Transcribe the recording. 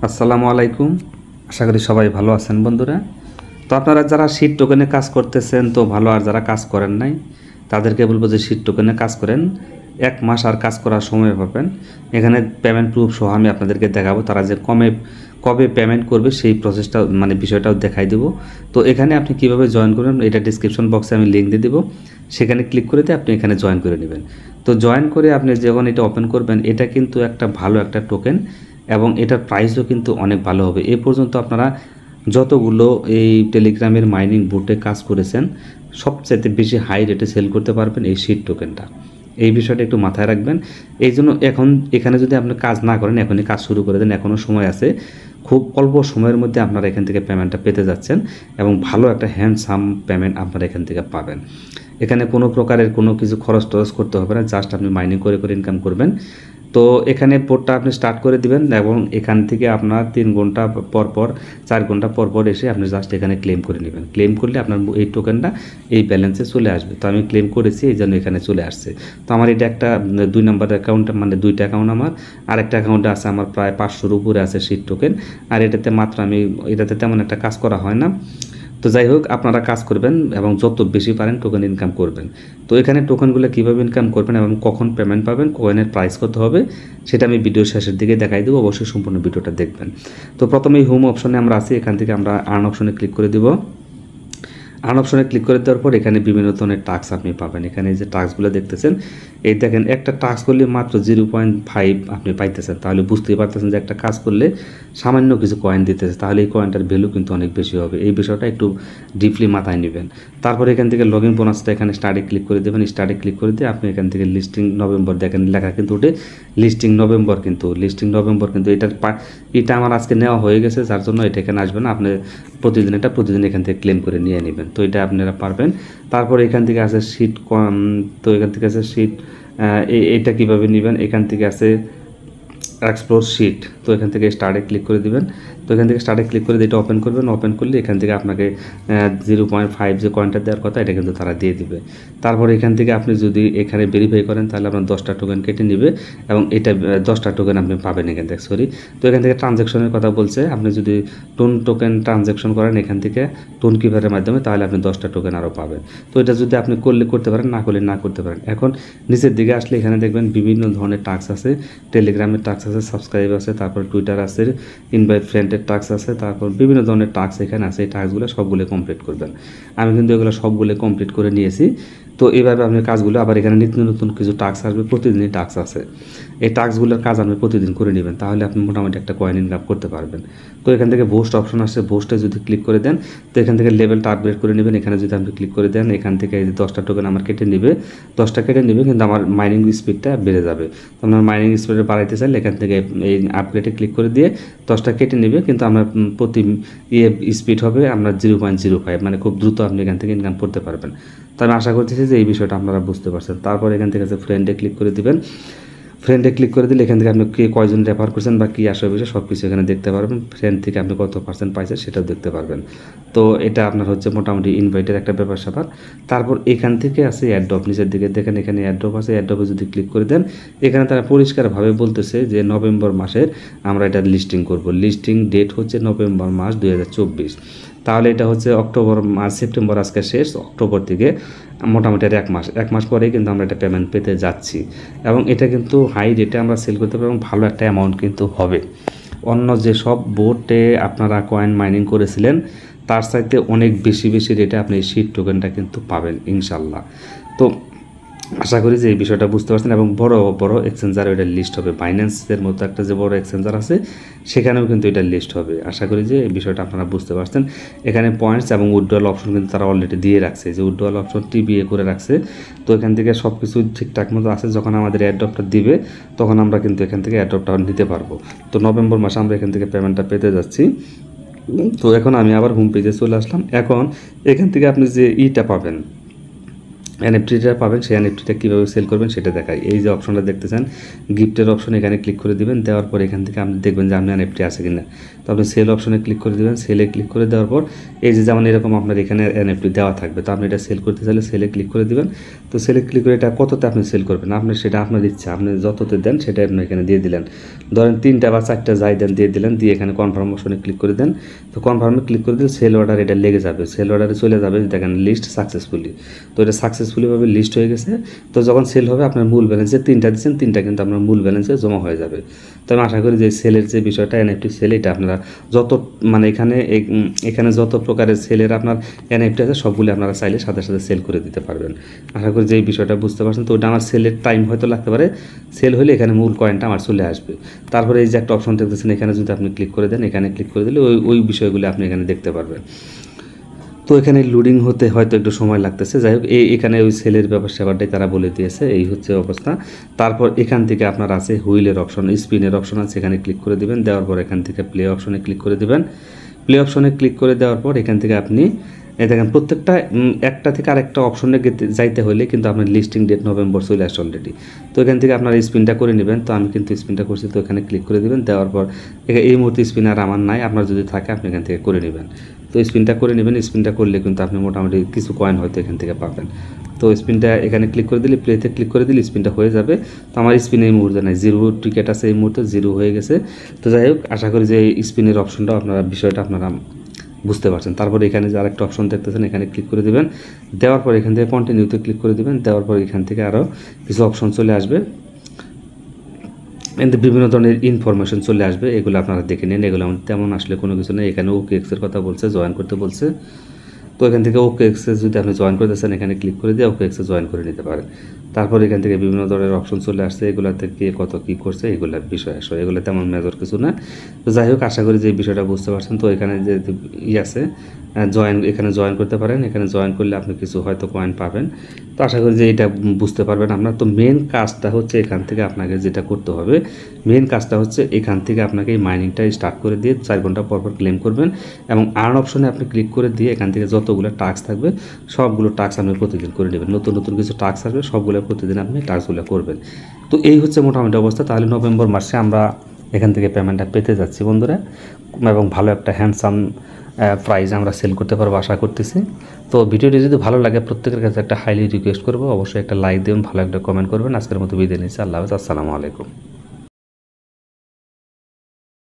আসসালামু আলাইকুম। আশা করি সবাই ভালো আছেন বন্ধুরা। তো আপনারা যারা শিট টোকেনে কাজ করতেছেন তো ভালো, আর যারা কাজ করেন নাই তাদেরকে বলবো যে শিট টোকেনে কাজ করেন। 1 মাস আর কাজ করার সময় পাবেন। এখানে পেমেন্ট প্রুফ সহ আমি আপনাদেরকে দেখাবো, তারা যে কবে পেমেন্ট করবে সেই প্রসেসটা বিষয়টাও দেখাই দেবো। তো এখানে আপনি কিভাবে জয়েন করবেন এটা ডিসক্রিপশন বক্সে আমি লিঙ্ক দিয়ে দেবো, সেখানে ক্লিক করে দিয়ে আপনি এখানে জয়েন করে নেবেন। তো জয়েন করে আপনি যখন এটা ওপেন করবেন, এটা কিন্তু একটা ভালো একটা টোকেন এবং এটার প্রাইসও কিন্তু অনেক ভালো হবে। এ পর্যন্ত আপনারা যতগুলো এই টেলিগ্রামের মাইনিং বোটে কাজ করেছেন, সবচেয়ে বেশি হাই রেটে সেল করতে পারবেন এই শিট টোকেনটা। এই বিষয়টা একটু মাথায় রাখবেন। এই জন্য এখন এখানে যদি আপনি কাজ না করেন, এখনই কাজ শুরু করে দেন, এখনও সময় আছে। খুব অল্প সময়ের মধ্যে আপনারা এখান থেকে পেমেন্টটা পেতে যাচ্ছেন এবং ভালো একটা হ্যান্ডসাম পেমেন্ট আপনারা এখান থেকে পাবেন। এখানে কোনো প্রকারের কোনো কিছু খরচ টরচ করতে হবে না, জাস্ট আপনি মাইনিং করে করে ইনকাম করবেন। তো এখানে পোর্টটা আপনি স্টার্ট করে দিবেন এবং এখান থেকে আপনার 3 ঘন্টা পর 4 ঘন্টা পর এসে আপনি জাস্ট এখানে ক্লেম করে নেবেন। ক্লেম করলে আপনার এই টোকেনটা এই ব্যালেন্সে চলে আসবে। তো আমি ক্লেম করেছি, এই জন্য এখানে চলে আসছে। তো আমার এটা একটা 2 নম্বর অ্যাকাউন্ট, মানে 2টা অ্যাকাউন্ট আমার। আরেকটা অ্যাকাউন্টে আছে আমার প্রায় 500-র উপরে আছে শিট টোকেন। আর এটাতে মাত্র এটাতে তেমন একটা কাজ করা হয় না। তো যাই হোক, আপনারা কাজ করবেন এবং যত বেশি পারেন টোকেন ইনকাম করবেন। তো এখানে টোকেনগুলো কীভাবে ইনকাম করবেন এবং কখন পেমেন্ট পাবেন, কয়েনের প্রাইস কত হবে, সেটা আমি ভিডিওর শেষের দিকে দেখাই দেবো। অবশ্যই সম্পূর্ণ ভিডিওটা দেখবেন। তো প্রথমেই হোম অপশনে আমরা আছি, এখান থেকে আমরা আর্ন অপশনে ক্লিক করে দেবো। আর্ন অপশনে ক্লিক করে দেওয়ার পর এখানে বিভিন্ন ধরনের টাস্ক আপনি পাবেন। এখানে যে টাস্কগুলো দেখতেছেন, এই দেখেন একটা টাস্ক করলে মাত্র 0.5 আপনি পাইতেছেন। তাহলে বুঝতেই পারতেছেন যে একটা কাজ করলে সামান্য কিছু কয়েন দিতেছে, তাহলে এই কয়েনটার ভ্যালু কিন্তু অনেক বেশি হবে। এই বিষয়টা একটু ডিপলি মাথায় নেবেন। তারপর এখান থেকে লগ ইন বোনাসটা এখানে স্টার্টে ক্লিক করে দেবেন। স্টার্টে ক্লিক করে দিয়ে আপনি এখান থেকে লিস্টিং নভেম্বর দেখেন লেখা কিন্তু ওঠে লিস্টিং নভেম্বর, কিন্তু এটা আমার আজকে নেওয়া হয়ে গেছে, যার জন্য এটা এখানে আসবে না। আপনি প্রতিদিন এখান থেকে ক্লেম করে নিয়ে নেবেন। তো এটা আপনারা পারবেন। তারপর এখান থেকে আছে শিট, তো এখান থেকে আছে শিট, এটা কীভাবে নেবেন, এখান থেকে আছে এক্সপ্লোর শিট। তো এখান থেকে স্টার্টে ক্লিক করে দিবেন। তো এখান থেকে স্টার্টে ক্লিক করে এটা ওপেন করবেন। ওপেন করলে এখান থেকে আপনাকে 0.5 যে কয়েনটা দেওয়ার কথা, এটা কিন্তু তারা দিয়ে দিবে। তারপর এখান থেকে আপনি যদি এখানে ভেরিফাই করেন, তাহলে আপনার 10টা টোকেন কেটে নেবে এবং এটা 10টা টোকেন আপনি পাবেন এখান থেকে। তো এখান থেকে ট্রানজ্যাকশনের কথা বলছে, আপনি যদি টোকেন ট্রানজ্যাকশন করেন এখান থেকে কিপারের মাধ্যমে, তাহলে আপনি 10টা টোকেন আরও পাবেন। তো এটা যদি আপনি করতে পারেন, না করলে না করতে পারেন। এখন নিচের দিকে আসলে এখানে দেখবেন বিভিন্ন ধরনের টাস্ক আছে। টেলিগ্রামের টাস্ক আছে, সাবস্ক্রাইব আছে, তারপর টুইটার আছে, ইনভাইট ফ্রেন্ডের টাস্ক আছে, তারপর বিভিন্ন ধরনের টাস্ক এখানে আছে। এই টাস্কগুলো সবগুলো কমপ্লিট করবেন। আমি কিন্তু এগুলো সবগুলো কমপ্লিট করে নিয়েছি। তো এইভাবে আপনি কাজগুলো, আবার এখানে নিত্য নতুন কিছু টাস্ক আসবে, প্রতিদিনই টাস্ক আছে। এই টাস্কগুলোর কাজ আপনি প্রতিদিন করে নেবেন, তাহলে আপনি মোটামুটি একটা কয়েন ইনকাম করতে পারবেন। তো এখান থেকে বুস্ট অপশন আসছে, বুস্টে যদি ক্লিক করে দেন, তো এখান থেকে লেভেলটা আপগ্রেড করে নেবেন। এখানে যদি আপনি ক্লিক করে দেন, এখান থেকে এই 10টা টোকেন আমার কেটে নেবে, 10টা কেটে নেবে, কিন্তু আমার মাইনিং স্পিডটা বেড়ে যাবে। তো আপনার মাইনিং স্পিডে বাড়াইতে চাইলে এখান থেকে এই আপগ্রেডে ক্লিক করে দিয়ে 10টা কেটে নেবে, কিন্তু আমরা প্রতি স্পিড হবে আপনার 0.05, মানে খুব দ্রুত আপনি এখান থেকে ইনকাম করতে পারবেন। তো আমি আশা করতেছি যে এই বিষয়টা আপনারা বুঝতে পারছেন। তারপর এখান থেকে যে ফ্রেন্ডে ক্লিক করে দিবেন। ফ্রেন্ডে ক্লিক করে দিলে এখান থেকে আপনি কয়জন রেফার করছেন বা কী আসবে বিষয় সব কিছু এখানে দেখতে পারবেন। ফ্রেন্ড থেকে আপনি কত % পাইছেন সেটাও দেখতে পারবেন। তো এটা আপনার হচ্ছে মোটামুটি ইনভাইটের একটা ব্যাপার স্যাপার। তারপর এখান থেকে আছে অ্যাড্রপ, নিচের দিকে দেখেন এখানে অ্যাড্রপ আছে। অ্যাড্রপে যদি ক্লিক করে দেন, এখানে তারা পরিষ্কারভাবে বলতেছে যে নভেম্বর মাসের আমরা এটা লিস্টিং করব। লিস্টিং ডেট হচ্ছে নভেম্বর মাস 2024। তাহলে এটা হচ্ছে সেপ্টেম্বর আজকে শেষ, অক্টোবর থেকে মোটামুটি আর 1 মাস পরেই কিন্তু আমরা এটা পেমেন্ট পেতে যাচ্ছি এবং এটা কিন্তু হাই রেটে আমরা সেল করতে পারবো, ভালো একটা অ্যামাউন্ট কিন্তু হবে। অন্য যে সব বোটে আপনারা কয়েন মাইনিং করেছিলেন তার চাইতে অনেক বেশি রেটে আপনি এই শিট টোকেনটা কিন্তু পাবেন ইনশাল্লাহ। তো আশা করি যে এই বিষয়টা বুঝতে পারছেন এবং বড় এক্সচেঞ্জার এটা লিস্ট হবে। বাইন্যান্সের মতো একটা যে বড় এক্সচেঞ্জার আছে সেখানেও কিন্তু এটা লিস্ট হবে। আশা করি যে এই বিষয়টা আপনারা বুঝতে পারছেন। এখানে পয়েন্টস এবং উইথড্রয়াল অপশন কিন্তু তারা অলরেডি দিয়ে রাখছে, যে উইথড্রয়াল অপশন টিবিএ করে রাখছে। তো এখান থেকে সব কিছু ঠিকঠাক মতো আছে। যখন আমাদের অ্যাড্রপটা দিবে তখন আমরা কিন্তু এখান থেকে অ্যাড্রপটা নিতে পারবো। তো নভেম্বর মাসে আমরা এখান থেকে পেমেন্টটা পেতে যাচ্ছি। তো এখন আমি আবার হোম পেজে চলে আসলাম। এখন এখান থেকে আপনি যে ইটা পাবেন, এনএফটিটা পাবেন, সেই এনএফটিটা কীভাবে সেল করবেন সেটা দেখাই। এই যে অপশনটা দেখতেছেন গিফটের অপশন, এখানে ক্লিক করে দিবেন। দেওয়ার পর এখান থেকে আপনি দেখবেন যে আপনার এনএফটি আছে কিনা। তো আপনি সেল অপশনে ক্লিক করে দেবেন। সেলে ক্লিক করে দেওয়ার পর এই যে যেমন এরকম আপনার এখানে এনএফটি দেওয়া থাকবে। তো আপনি এটা সেল করতে চাইলে সেলে ক্লিক করে দিবেন। তো সেলে ক্লিক করে এটা কততে আপনি সেল করবেন, আপনি সেটা আপনার ইচ্ছা, আপনি যততে দেন সেটা আপনি এখানে দিয়ে দিলেন। ধরেন 3টা বা 4টা যাই দেন দিয়ে দিলেন, দিয়ে এখানে কনফার্ম অপশনে ক্লিক করে দেন। তো কনফার্মে ক্লিক করে দিলে সেল অর্ডার এটা লেগে যাবে, সেল অর্ডারে চলে যাবে। দেখেন লিস্ট সাকসেসফুলি, তো এটা সাকসেসফুলিভাবে লিস্ট হয়ে গেছে। তো যখন সেল হবে আপনার মূল ব্যালেন্সে 3টা দিচ্ছেন, 3টা কিন্তু আপনার মূল ব্যালেন্সে জমা হয়ে যাবে। তো আমি আশা করি যে সেলের যে বিষয়টা এনএফটি সেল, এটা আপনারা যত মানে এখানে যত প্রকারের সেলের আপনার এনএফটি আছে সবগুলি আপনারা চাইলে সাথে সাথে সেল করে দিতে পারবেন। আশা করি যে এই বিষয়টা বুঝতে পারছেন। তো ওটা আমার সেলের টাইম হয়তো লাগতে পারে, সেল হলে এখানে মূল কয়েনটা আমার চলে আসবে। তারপরে এই যে একটা অপশন দেখতেছেন এখানে যদি আপনি ক্লিক করে দেন, এখানে ক্লিক করে দিলে ওই বিষয়গুলি আপনি এখানে দেখতে পারবেন। তো এখানে লোডিং হতে হয়তো একটু সময় লাগতেছে। যাই হোক, এখানে ওই সেলের ব্যাপারটাই তারা বলে দিয়েছে, এই হচ্ছে অবস্থা। তারপর এখান থেকে আপনার আছে হুইলের অপশন, স্পিনের অপশন আছে, এখানে ক্লিক করে দিবেন। দেওয়ার পর এখান থেকে প্লে অপশনে ক্লিক করে দিবেন। প্লে অপশনে ক্লিক করে দেওয়ার পর এখান থেকে আপনি দেখেন প্রত্যেকটা একটা থেকে আরেকটা অপশনে যাইতে হলে কিন্তু আপনার লিস্টিং ডেট নভেম্বর চলে আসছে অলরেডি। তো এখান থেকে আপনার স্পিনটা করে নেবেন। তো আমি কিন্তু স্পিনটা করছি, তো এখানে ক্লিক করে দিবেন। দেওয়ার পর এই মুহূর্তে স্পিন আর আমার নাই, আপনার যদি থাকে আপনি এখান থেকে করে নেবেন। তো স্পিনটা করে নেবেন। স্পিনটা করলে কিন্তু আপনি মোটামুটি কিছু কয়েন হয়তো এখান থেকে পাবেন। তো স্পিনটা এখানে ক্লিক করে দিলে, প্লেতে ক্লিক করে দিলে স্পিনটা হয়ে যাবে। তো আমার স্পিন এই মুহূর্তে নাই, 0 টিকেট আছে এই মুহূর্তে, 0 হয়ে গেছে। তো যাই হোক, আশা করি যে এই স্পিনের অপশনটাও আপনারা বিষয়টা আপনারা বুঝতে পারছেন। তারপরে এখানে যে আরেকটা অপশন দেখতেছেন এখানে ক্লিক করে দেবেন। দেওয়ার পর এখান থেকে কন্টিনিউতে ক্লিক করে দেবেন। দেওয়ার পর এখান থেকে আরও কিছু অপশন চলে আসবে, এতে বিভিন্ন ধরনের ইনফরমেশন চলে আসবে, এগুলো আপনারা দেখে নিন। এগুলো আমার তেমন আসলে কোনো কিছু নেই। এখানে OKX-এর কথা বলছে, জয়েন করতে বলছে। তো এখান থেকে OKX-এ যদি আপনি জয়েন করতে চান এখানে ক্লিক করে দিয়ে OKX-এ জয়েন করে নিতে পারেন। তারপর এখান থেকে বিভিন্ন ধরনের অপশন চলে আসছে, এগুলোতে কে কত কী করছে এগুলোর বিষয় আসলে এগুলো তেমন মেজর কিছু না। তো যাই হোক, আশা করি যে এই বিষয়টা বুঝতে পারছেন। তো এখানে যে আছে এখানে জয়েন করতে পারেন। এখানে জয়েন করলে আপনি কিছু হয়তো কয়েন পাবেন। তো আশা করি যে এটা বুঝতে পারবেন আপনার। তো মেন কাজটা হচ্ছে এখান থেকে আপনাকে যেটা করতে হবে, মেন কাজটা হচ্ছে এখান থেকে আপনাকে এই মাইনিংটা স্টার্ট করে দিয়ে 4 ঘন্টা পর ক্লেম করবেন এবং আর্ন অপশনে আপনি ক্লিক করে দিয়ে এখান থেকে যতগুলো টাস্ক থাকবে সবগুলো টাস্ক আপনি প্রতিদিন করে নেবেন। নতুন নতুন কিছু টাস্ক আসবে, সবগুলো প্রতিদিন আপনি টাস্কগুলো করবেন। তো এই হচ্ছে মোটামুটি অবস্থা। তাহলে নভেম্বর মাসে আমরা এখান থেকে পেমেন্টটা পেতে যাচ্ছি বন্ধুরা, এবং ভালো একটা হ্যান্ডসাম প্রাইজ আমরা সেল করতে পারবো আশা করতেছি। তো ভিডিওটি যদি ভালো লাগে প্রত্যেকের কাছে একটা হাইলি রিকোয়েস্ট করবো, অবশ্যই একটা লাইক দেবেন, ভালো একটা কমেন্ট করবেন। আজকের মতো বিদায় নিচ্ছি। আল্লাহ হাফেজ, আসসালামু আলাইকুম।